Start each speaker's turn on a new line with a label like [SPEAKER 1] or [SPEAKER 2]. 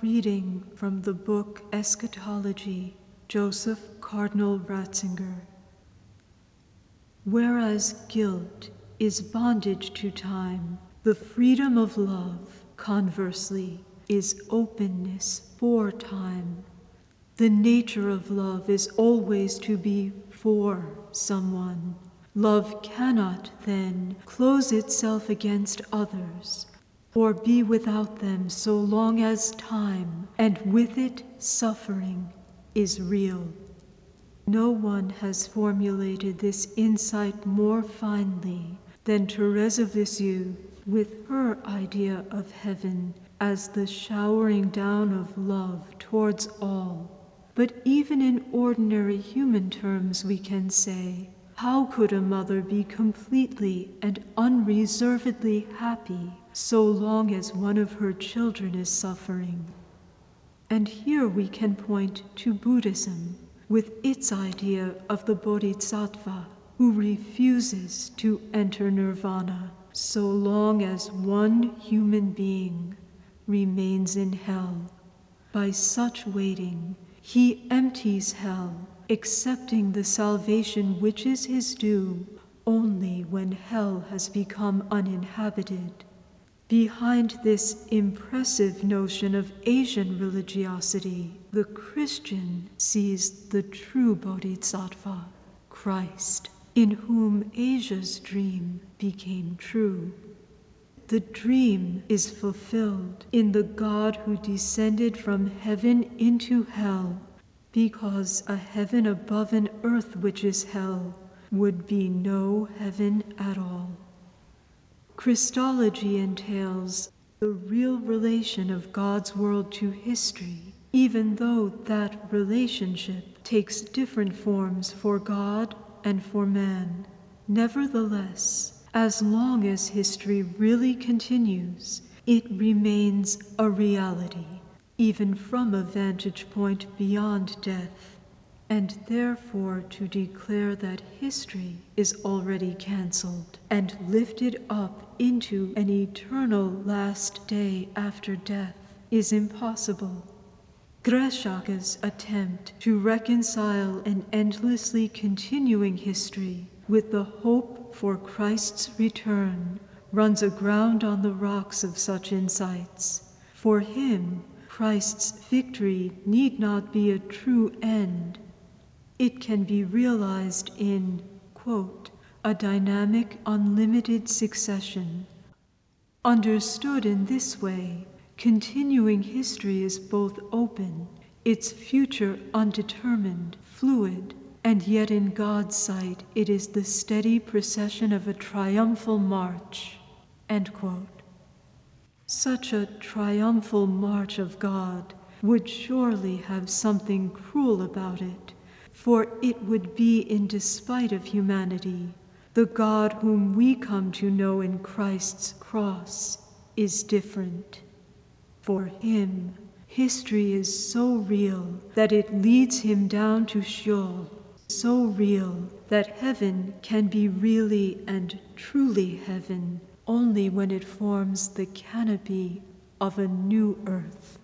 [SPEAKER 1] reading from the book Eschatology, Joseph Cardinal Ratzinger. Whereas guilt is bondage to time, the freedom of love, conversely, is openness for time. The nature of love is always to be for someone. Love cannot, then, close itself against others, or be without them so long as time, and with it suffering, is real. No one has formulated this insight more finely than Thérèse of Lisieux, with her idea of heaven as the showering down of love towards all. But even in ordinary human terms we can say, how could a mother be completely and unreservedly happy so long as one of her children is suffering? And here we can point to Buddhism, with its idea of the bodhisattva, who refuses to enter nirvana so long as one human being remains in hell. By such waiting, he empties hell, accepting the salvation which is his due only when hell has become uninhabited. Behind this impressive notion of Asian religiosity, the Christian sees the true bodhisattva, Christ, in whom Asia's dream became true. The dream is fulfilled in the God who descended from heaven into hell, because a heaven above an earth which is hell would be no heaven at all. Christology entails the real relation of God's world to history, even though that relationship takes different forms for God and for man. Nevertheless, as long as history really continues, it remains a reality, even from a vantage point beyond death. And therefore to declare that history is already cancelled and lifted up into an eternal last day after death is impossible. Greshage's attempt to reconcile an endlessly continuing history with the hope for Christ's return runs aground on the rocks of such insights. For him, Christ's victory need not be a true end. It can be realized in, quote, a dynamic, unlimited succession. Understood in this way, continuing history is both open, its future undetermined, fluid, and yet in God's sight it is the steady procession of a triumphal march, end quote. Such a triumphal march of God would surely have something cruel about it, for it would be in despite of humanity. The God whom we come to know in Christ's cross is different. For him, history is so real that it leads him down to Sheol, so real that heaven can be really and truly heaven only when it forms the canopy of a new earth.